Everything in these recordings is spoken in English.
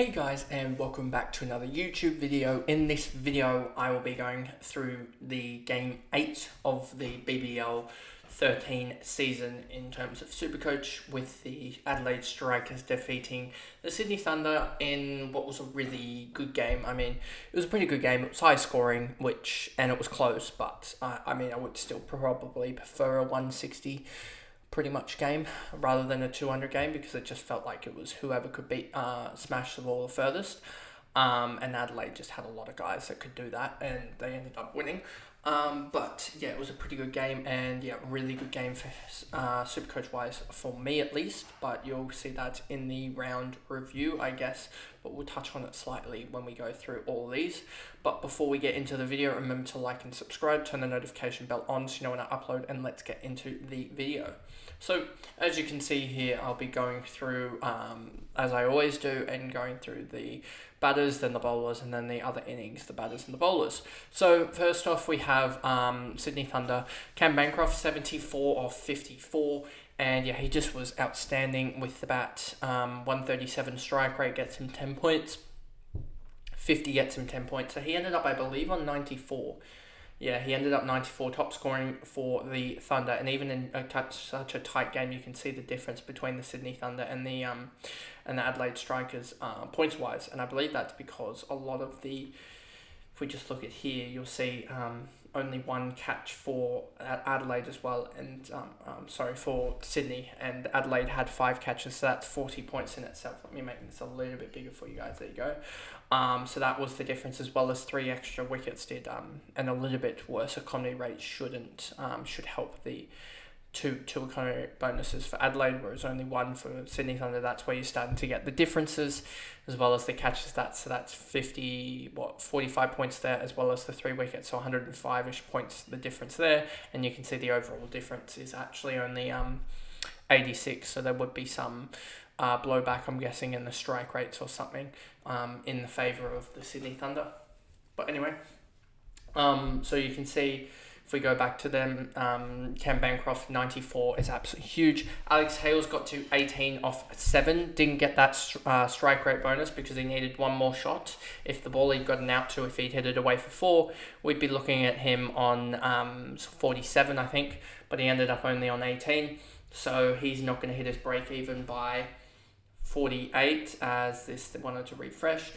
Hey guys, and welcome back to another YouTube video. In this video I will be going through the game 8 of the BBL 13 season in terms of Supercoach, with the Adelaide Strikers defeating the Sydney Thunder in what was a really good game. I mean, it was a pretty good game. It was high scoring, and it was close, but I would still probably prefer a 160 pretty much game rather than a 200 game, because it just felt like it was whoever could smash the ball the furthest. And Adelaide just had a lot of guys that could do that, and they ended up winning. But yeah, it was a pretty good game, and yeah, really good game for Supercoach wise for me at least. But you'll see that in the round review, I guess. But we'll touch on it slightly when we go through all these. But before we get into the video, remember to like and subscribe, turn the notification bell on so you know when I upload, and let's get into the video. So as you can see here, I'll be going through, as I always do, and going through the batters, then the bowlers, and then the other innings, the batters and the bowlers. So first off, we have Sydney Thunder, Cam Bancroft, 74 of 54. And yeah, he just was outstanding with the bat. 137 strike rate gets him 10 points. 50 gets him 10 points. So he ended up, I believe, on 94. Yeah, he ended up 94, top scoring for the Thunder. And even in such a tight game, you can see the difference between the Sydney Thunder and the Adelaide Strikers points-wise. And I believe that's because a lot of the, if we just look at here, you'll see only one catch for Adelaide as well, and for Sydney, and Adelaide had 5 catches, so that's 40 points in itself. Let me make this a little bit bigger for you guys. There you go. So that was the difference, as well as 3 extra wickets did, and a little bit worse economy rate should help the two economy bonuses for Adelaide, whereas only 1 for Sydney Thunder. That's where you're starting to get the differences, as well as the catches. So that's 45 points there, as well as the 3 wickets, so 105-ish points the difference there. And you can see the overall difference is actually only 86, so there would be some blowback, I'm guessing, in the strike rates or something in the favour of the Sydney Thunder. But anyway, so you can see, if we go back to them, Cam Bancroft, 94 is absolutely huge. Alex Hales got to 18 off 7. Didn't get that strike rate bonus because he needed 1 more shot. If the ball he'd gotten out to, if he'd hit it away for 4, we'd be looking at him on 47, I think. But he ended up only on 18. So he's not going to hit his break even by 48, as this wanted to refresh.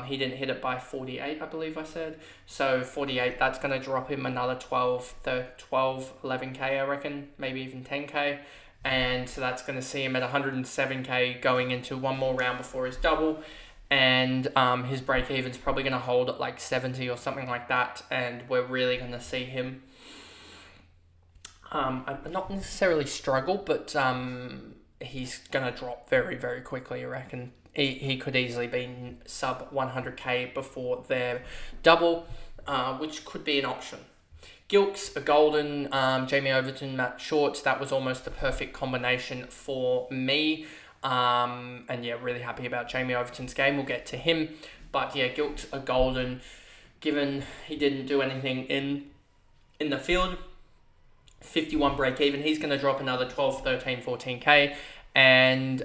He didn't hit it by 48, I believe I said. So 48, that's going to drop him another 11k, I reckon, maybe even 10k. And so that's going to see him at 107k going into 1 more round before his double. And his break even's probably going to hold at like 70 or something like that. And we're really going to see him not necessarily struggle, but he's going to drop very, very quickly, I reckon. He could easily be sub 100k before their double, which could be an option. Gilks, a golden, Jamie Overton, Matt Shorts. That was almost the perfect combination for me. And yeah, really happy about Jamie Overton's game. We'll get to him. But yeah, Gilks, a golden, given he didn't do anything in the field. 51 break even. He's going to drop another 12, 13, 14k. And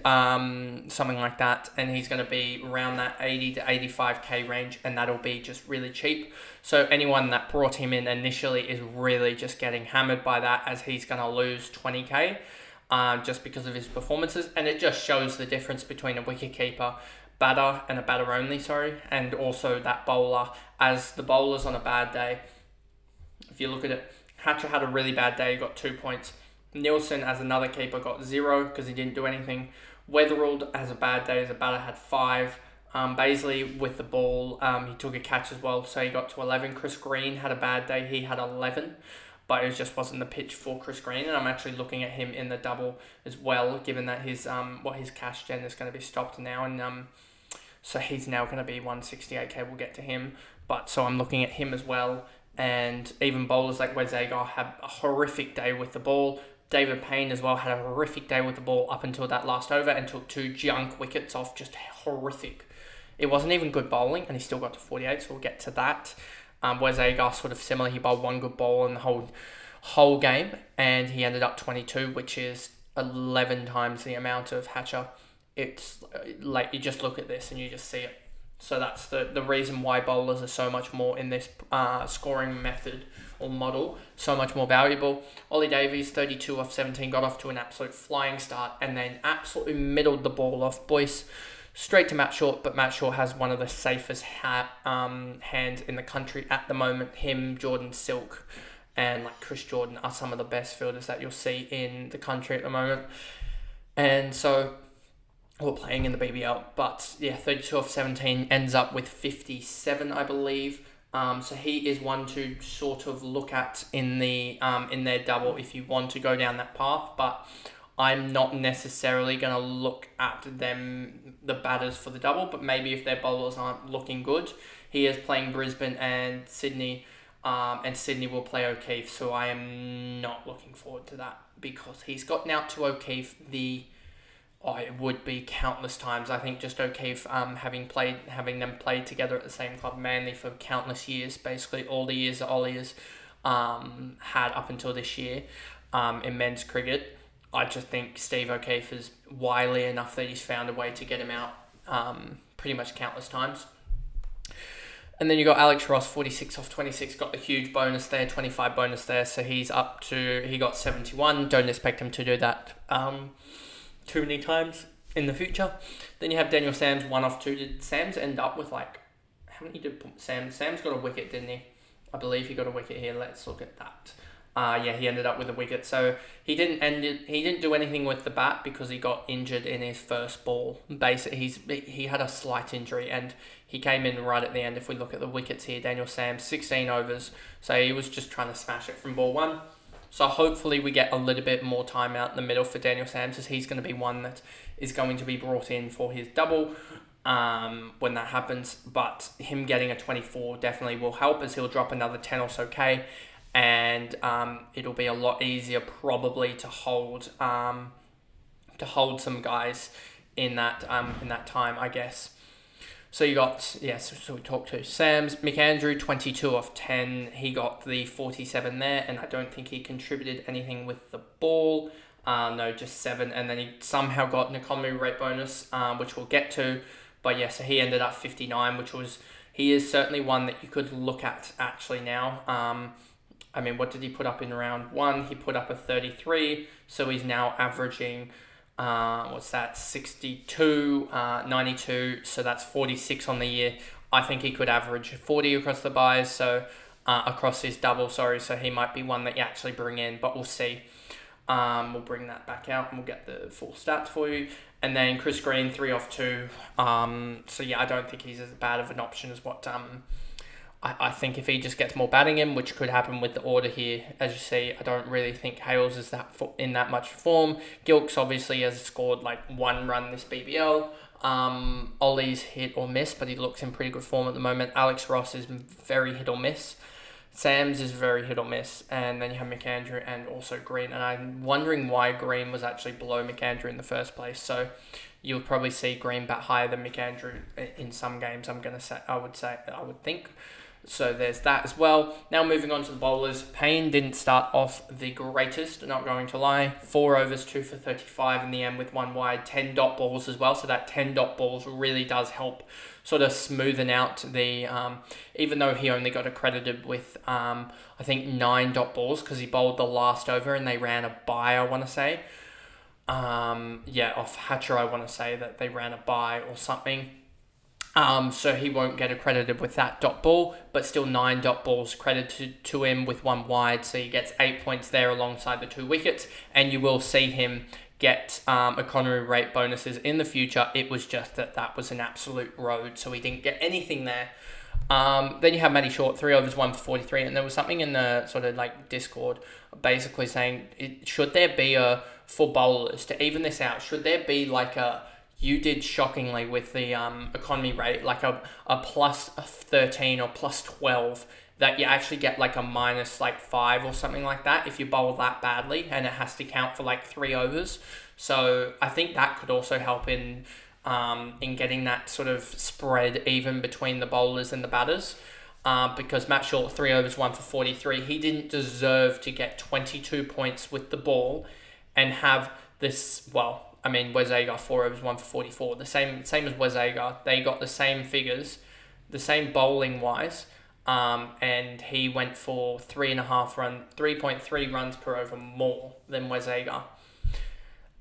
something like that, and he's going to be around that 80 to 85k range, and that'll be just really cheap. So anyone that brought him in initially is really just getting hammered by that, as he's going to lose 20k just because of his performances. And it just shows the difference between a wicketkeeper batter and a batter only, and also that bowler. As the bowler's on a bad day, if you look at it, Hatcher had a really bad day, he got 2 points. Nielsen, as another keeper, got 0 because he didn't do anything. Weatherald has a bad day as a batter, had 5. Baisley with the ball, he took a catch as well, so he got to 11. Chris Green had a bad day, he had 11, but it just wasn't the pitch for Chris Green. And I'm actually looking at him in the double as well, given that his cash gen is going to be stopped now, and so he's now going to be 168k. We'll get to him, but so I'm looking at him as well. And even bowlers like Wes Agar had a horrific day with the ball. David Payne as well had a horrific day with the ball up until that last over, and took 2 junk wickets off, just horrific. It wasn't even good bowling, and he still got to 48, so we'll get to that. Wes Agar, sort of similar. He bowled 1 good ball in the whole game, and he ended up 22, which is 11 times the amount of Hatcher. it's like you just look at this and you just see it. So that's the reason why bowlers are so much more in this scoring method or model, so much more valuable. Ollie Davies, 32 off 17, got off to an absolute flying start and then absolutely middled the ball off Boyce straight to Matt Short, but Matt Short has one of the safest hands in the country at the moment. Him, Jordan Silk, and like Chris Jordan are some of the best fielders that you'll see in the country at the moment. And so, we're playing in the BBL, but yeah, 32 off 17 ends up with 57, I believe. So he is one to sort of look at in their double if you want to go down that path, but I'm not necessarily going to look at the batters for the double, but maybe if their bowlers aren't looking good. He is playing Brisbane and Sydney will play O'Keefe, so I am not looking forward to that because he's gotten out to O'Keefe it would be countless times. I think just O'Keefe having them played together at the same club, Manly, for countless years, basically all the years that Ollie has had up until this year in men's cricket. I just think Steve O'Keefe is wily enough that he's found a way to get him out pretty much countless times. And then you got Alex Ross, 46 off 26, got the huge bonus there, 25 bonus there, so he got 71. Don't expect him to do that too many times in the future. Then you have Daniel Sams, 1 off 2. Did Sams end up with how many did Sams? Sams got a wicket, didn't he? I believe he got a wicket here. Let's look at that. He ended up with a wicket. So he didn't do anything with the bat because he got injured in his first ball. Basically, he had a slight injury and he came in right at the end. If we look at the wickets here, Daniel Sams, 16 overs. So he was just trying to smash it from ball 1. So hopefully we get a little bit more time out in the middle for Daniel Sams, as he's going to be one that is going to be brought in for his double when that happens. But him getting a 24 definitely will help, as he'll drop another 10 or so K, and it'll be a lot easier probably to hold some guys in that time, I guess. So you got, so we talked to Sams. McAndrew, 22 off 10. He got the 47 there, and I don't think he contributed anything with the ball. No, just 7. And then he somehow got an economy rate bonus, which we'll get to. But yeah, so he ended up 59, he is certainly one that you could look at actually now. What did he put up in round 1? He put up a 33, so he's now averaging 62, 92, so that's 46 on the year. I think he could average 40 across the buys, so across his double, so he might be one that you actually bring in, but we'll see. We'll bring that back out and we'll get the full stats for you. And then Chris Green, 3 off 2. So yeah, I don't think he's as bad of an option as what I think if he just gets more batting in, which could happen with the order here. As you see, I don't really think Hales is in that much form. Gilks obviously has scored like 1 run this BBL. Ollie's hit or miss, but he looks in pretty good form at the moment. Alex Ross is very hit or miss. Sams is very hit or miss. And then you have McAndrew and also Green. And I'm wondering why Green was actually below McAndrew in the first place. So you'll probably see Green bat higher than McAndrew in some games, I would think. So there's that as well. Now moving on to the bowlers. Payne didn't start off the greatest, not going to lie. 4 overs, 2 for 35 in the end with 1 wide, 10 dot balls as well. So that 10 dot balls really does help sort of smoothen out the, even though he only got accredited with, I think 9 dot balls because he bowled the last over and they ran a bye, I want to say. Off Hatcher, I want to say that they ran a bye or something. So he won't get accredited with that dot ball, but still 9 dot balls credited to him with 1 wide, so he gets 8 points there alongside the 2 wickets, and you will see him get economy rate bonuses in the future. It was just that was an absolute road, so he didn't get anything there. Then you have Matty Short, 3 overs, 1 for 43, and there was something in the sort of like Discord basically saying, should there be for bowlers to even this out, should there be like you did shockingly with the economy rate, like a plus 13 or plus 12, that you actually get like a minus like 5 or something like that if you bowl that badly, and it has to count for like 3 overs. So I think that could also help in getting that sort of spread even between the bowlers and the batters. Because Matt Short, 3 overs, 1 for 43, he didn't deserve to get 22 points with the ball and have this, I mean, Wes Agar 4 overs, 1 for 44. The same as Wes Agar. They got the same figures, the same bowling wise. And he went for 3.3 runs per over more than Wes Agar.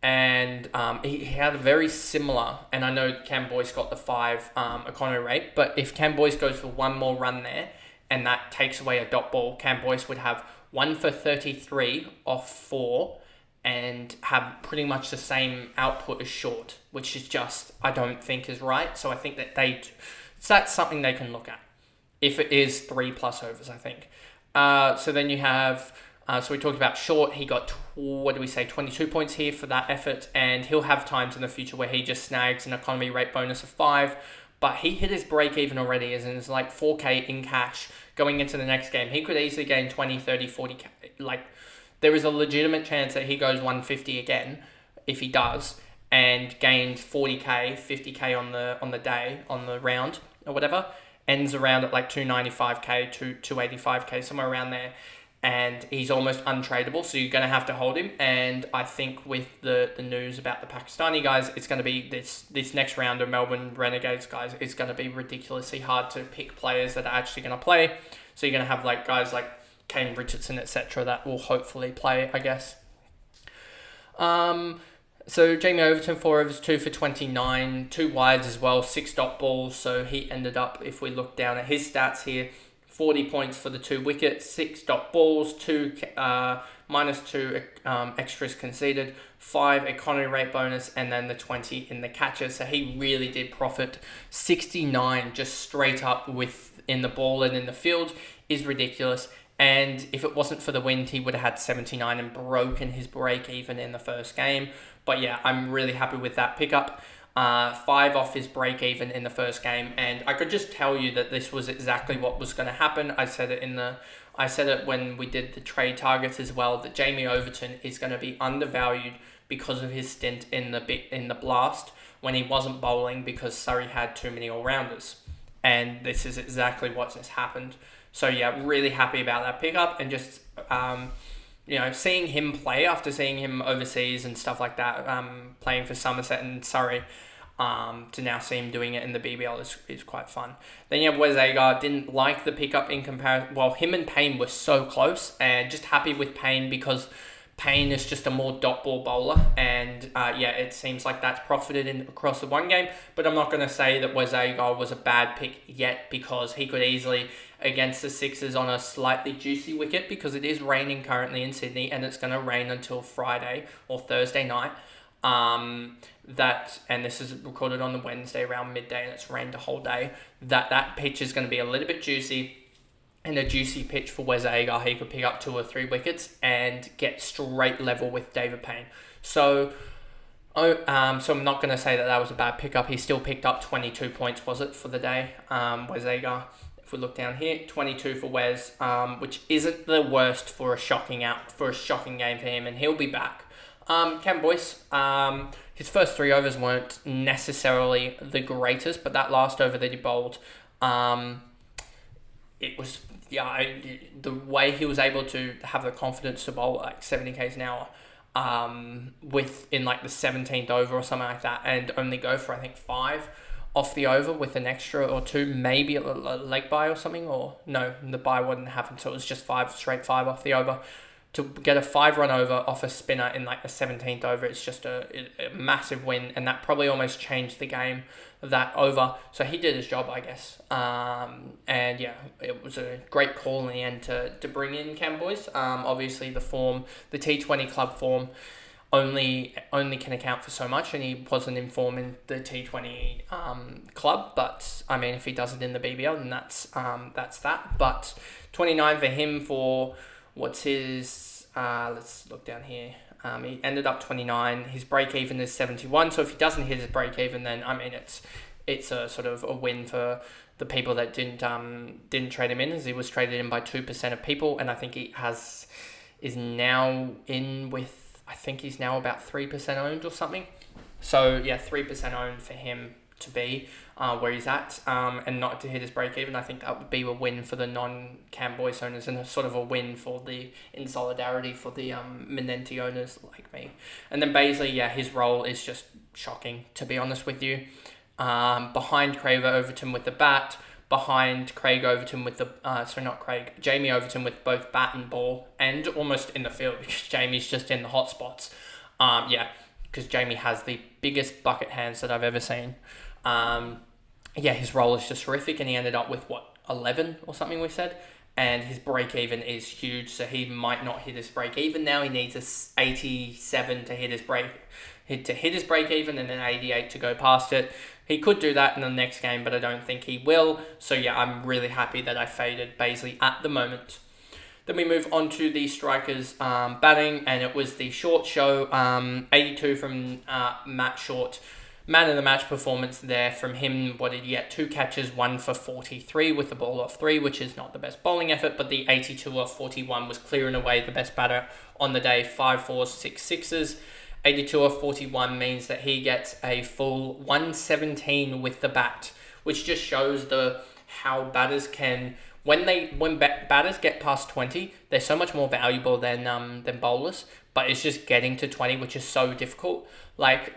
And he had a very similar, and I know Cam Boyce got the 5 economy rate, but if Cam Boyce goes for one more run there, and that takes away a dot ball, Cam Boyce would have 1 for 33 off 4, and have pretty much the same output as Short, which is just, I don't think is right. So I think that that's something they can look at if it is 3+ overs, I think. So then you have, so we talked about Short. He got, 22 points here for that effort, and he'll have times in the future where he just snags an economy rate bonus of 5. But he hit his break even already, as in it's like 4K in cash going into the next game. He could easily gain 20, 30, 40K. Like, there is a legitimate chance that he goes 150 again, if he does, and gains 40K, 50K on the day, on the round, or whatever. Ends around at like 295K, 285K, somewhere around there. And he's almost untradeable, so you're going to have to hold him. And I think with the news about the Pakistani guys, it's going to be this next round of Melbourne Renegades guys, it's going to be ridiculously hard to pick players that are actually going to play. So you're going to have like guys like Kane Richardson, etc., that will hopefully play, I guess. So Jamie Overton, 4 overs, 2 for 29, 2 wides as well, 6 dot balls. So he ended up, if we look down at his stats here, 40 points for the 2 wickets, 6 dot balls, minus 2 extras conceded, 5 economy rate bonus, and then the 20 in the catcher. So he really did profit. 69 just straight up in the ball and in the field is ridiculous. And if it wasn't for the wind, he would have had 79 and broken his break even in the first game. But yeah, I'm really happy with that pickup. 5 off his break even in the first game, and I could just tell you that this was exactly what was going to happen. I said it when we did the trade targets as well, that Jamie Overton is going to be undervalued because of his stint in the blast when he wasn't bowling, because Surrey had too many all-rounders, and this is exactly what has happened. So yeah, really happy about that pickup, and just seeing him play after seeing him overseas and stuff like that, playing for Somerset and Surrey, to now see him doing it in the BBL is quite fun. Then you have Wes Agar. Didn't like the pickup in comparison. Well, him and Payne were so close, and just happy with Payne because Payne is just a more dot ball bowler, and it seems like that's profited across the one game. But I'm not going to say that Wes Agar was a bad pick yet, because he could easily, against the Sixers on a slightly juicy wicket, because it is raining currently in Sydney, and it's going to rain until Friday or Thursday night. And this is recorded on the Wednesday around midday, and it's rained the whole day. That pitch is going to be a little bit juicy, and a juicy pitch for Wes Agar. He could pick up 2 or 3 wickets and get straight level with David Payne. So I'm not going to say that was a bad pickup. He still picked up 22 points, was it, for the day, Wes Agar. If we look down here, 22 for Wes, which isn't the worst for a shocking game for him, and he'll be back. Cam Boyce, his first 3 overs weren't necessarily the greatest, but that last over that he bowled, it was, the way he was able to have the confidence to bowl like 70 k's an hour, in like the 17th over or something like that, and only go for, I think, 5 off the over with an extra or 2, maybe a leg bye or something, or no, the bye wouldn't happen, so it was just 5 off the over. To get a 5-run over off a spinner in like the 17th over, it's just a massive win, and that probably almost changed the game, that over. So he did his job, I guess. And yeah, it was a great call in the end to bring in Cam Boyce. Obviously the T20 club form only can account for so much, and he wasn't in form in the T20 club. But I mean, if he does it in the BBL, then that's that. But 29 for him for. What's his, let's look down here. He ended up 29. His break even is 71. So if he doesn't hit his break even, then I mean it's a sort of a win for the people that didn't trade him in, as he was traded in by 2% of people, and I think is now in with, I think he's now about 3% owned or something. So yeah, 3% owned for him. to be where he's at, and not to hit his break even. I think that would be a win for the non-Cam Boyce owners, and a sort of a win for in solidarity for the Menenti owners like me. And then Baisley, yeah, his role is just shocking, to be honest with you. Behind Craig Overton with the bat, behind Craig Overton with the Jamie Overton with both bat and ball, and almost in the field because Jamie's just in the hot spots. Because Jamie has the biggest bucket hands that I've ever seen. His role is just horrific, and he ended up with 11 or something we said, and his break even is huge, so he might not hit his break even now. He needs a 87 to hit his break even, and then 88 to go past it. He could do that in the next game, but I don't think he will. So yeah, I'm really happy that I faded Baisley at the moment. Then we move on to the strikers batting, and it was the short show, 82 from Matt Short. Man of the match performance there from him. What did he get? 2 catches, 1 for 43 with the ball off 3, which is not the best bowling effort, but the 82 off 41 was clear and away the best batter on the day. 5 fours, 6 sixes. 82 off 41 means that he gets a full 117 with the bat, which just shows how batters can... When batters get past 20, they're so much more valuable than bowlers, but it's just getting to 20, which is so difficult. Like,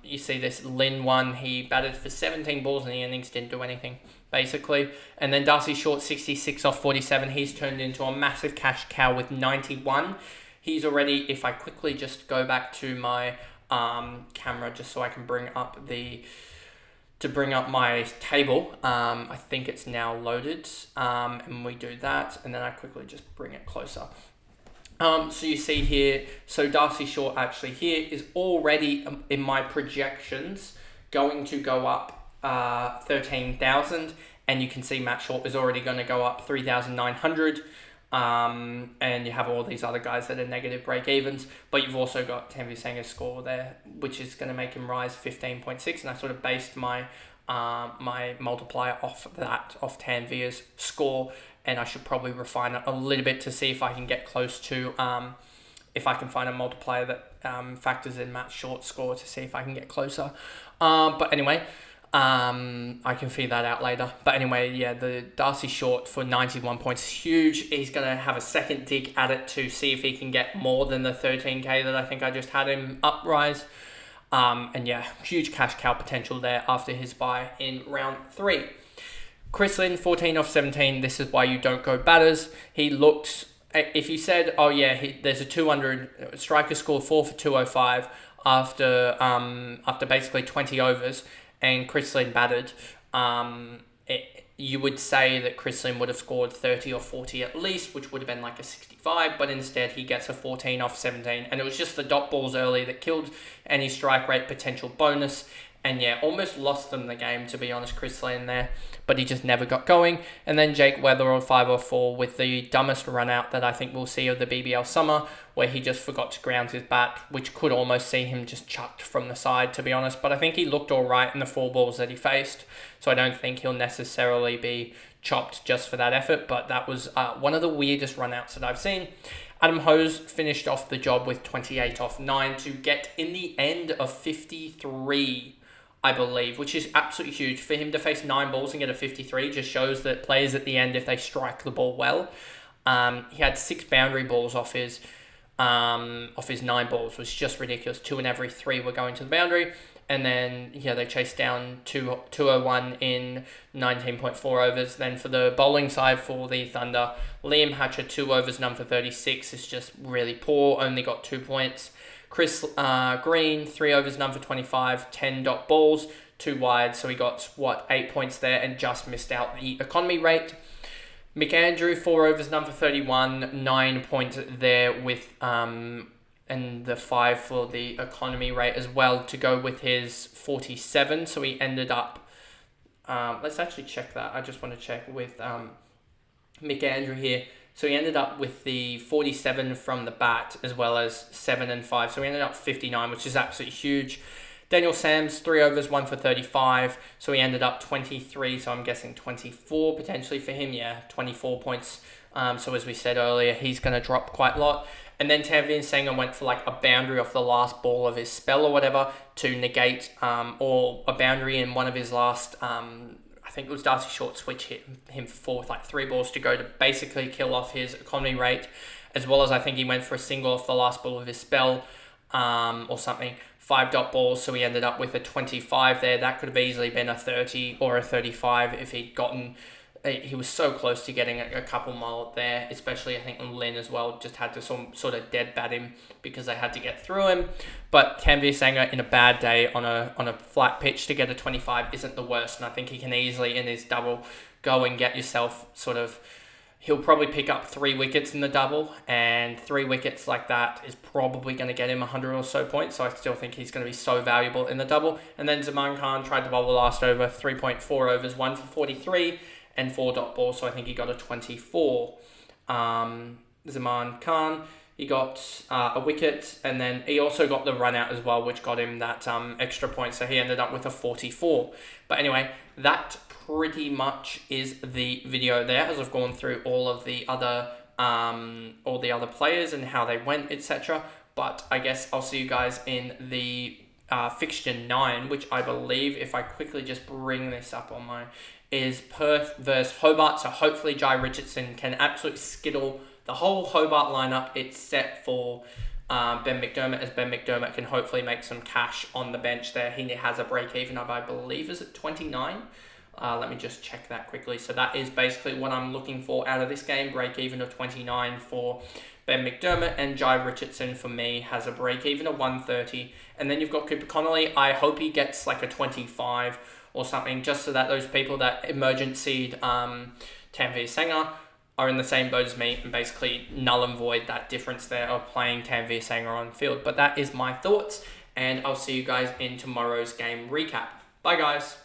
you see this Lynn one, he batted for 17 balls in the innings, didn't do anything, basically. And then Darcy Short, 66 off 47, he's turned into a massive cash cow with 91. He's already, if I quickly just go back to my camera, just so I can bring up my table, I think it's now loaded, and we do that, and then I quickly just bring it closer. So you see here, so Darcy Short actually here is already in my projections going to go up 13,000, and you can see Matt Short is already going to go up 3,900. And you have all these other guys that are negative break evens, but you've also got Tanvi Sanga's score there, which is going to make him rise 15.6, and I sort of based my multiplier off Tanvi's score, and I should probably refine it a little bit to see if I can get close to if I can find a multiplier that factors in Matt Short's score to see if I can get closer. But anyway, I can figure that out later. But anyway, yeah, the Darcy Short for 91 points is huge. He's going to have a second dig at it to see if he can get more than the 13k that I think I just had him uprise. And yeah, huge cash cow potential there after his bye in round 3. Chris Lynn, 14 off 17. This is why you don't go batters. He looked... If you said, oh yeah, there's a 200... Striker scored 4 for 205 after basically 20 overs... and Chris Lynn batted, you would say that Chris Lynn would have scored 30 or 40 at least, which would have been like a 65, but instead he gets a 14 off 17, and it was just the dot balls early that killed any strike rate potential bonus, and yeah, almost lost them the game, to be honest, Chris Lynn there, but he just never got going. And then Jake Weather on 504 with the dumbest run out that I think we'll see of the BBL summer, where he just forgot to ground his bat, which could almost see him just chucked from the side, to be honest. But I think he looked all right in the 4 balls that he faced, so I don't think he'll necessarily be chopped just for that effort, but that was one of the weirdest run outs that I've seen. Adam Hose finished off the job with 28 off 9 to get in the end of 53, I believe, which is absolutely huge. For him to face 9 balls and get a 53 just shows that players at the end, if they strike the ball well, he had 6 boundary balls off his 9 balls, was just ridiculous. 2 in every 3 were going to the boundary, and then yeah, they chased down 201 in 19.4 overs. Then for the bowling side for the Thunder, Liam Hatcher, 2 overs, none for 36, is just really poor, only got 2 points. Chris Green, 3 overs, none for 25, 10 dot balls, 2 wide, so he got, 8 points there and just missed out the economy rate. McAndrew, 4 overs, none for 31, 9 points there with, and the 5 for the economy rate as well to go with his 47, so he ended up, let's actually check that, I just want to check with McAndrew here. So he ended up with the 47 from the bat as well as 7 and 5. So he ended up 59, which is absolutely huge. Daniel Sams, 3 overs, 1 for 35. So he ended up 23. So I'm guessing 24 potentially for him. Yeah, 24 points. So as we said earlier, he's going to drop quite a lot. And then Tanveer Sangha went for like a boundary off the last ball of his spell or whatever to negate, or a boundary in one of his last, I think it was Darcy Short switch hit him for 4 with like 3 balls to go to basically kill off his economy rate, as well as I think he went for a single off the last ball of his spell, or something. 5 dot balls, so he ended up with a 25 there. That could have easily been a 30 or a 35 if he'd gotten. He was so close to getting a couple more there, especially I think Lynn as well just had to sort of dead bat him because they had to get through him. But Tanveer Sangha in a bad day on a flat pitch to get a 25 isn't the worst, and I think he can easily in his double go and get yourself sort of. He'll probably pick up 3 wickets in the double, and 3 wickets like that is probably going to get him 100 or so points. So I still think he's going to be so valuable in the double. And then Zaman Khan tried to bowl the last over, 3.4 overs, 1 for 43. And 4 dot balls, so I think he got a 24. Zaman Khan, he got a wicket, and then he also got the run out as well, which got him that extra point, so he ended up with a 44. But anyway, that pretty much is the video there, as I've gone through all the other players and how they went, etc. But I guess I'll see you guys in the fixture 9, which I believe, if I quickly just bring this up on my, is Perth versus Hobart. So hopefully Jai Richardson can absolutely skittle the whole Hobart lineup. It's set for Ben McDermott, as Ben McDermott can hopefully make some cash on the bench there. He has a break even of, I believe, is it 29? Let me just check that quickly. So that is basically what I'm looking for out of this game. Break even of 29 for Ben McDermott, and Jai Richardson for me has a break even of 130. And then you've got Cooper Connolly. I hope he gets like a 25 or something, just so that those people that emergencyed Tanveer Sangha are in the same boat as me and basically null and void that difference there of playing Tanveer Sangha on field. But that is my thoughts, and I'll see you guys in tomorrow's game recap. Bye guys.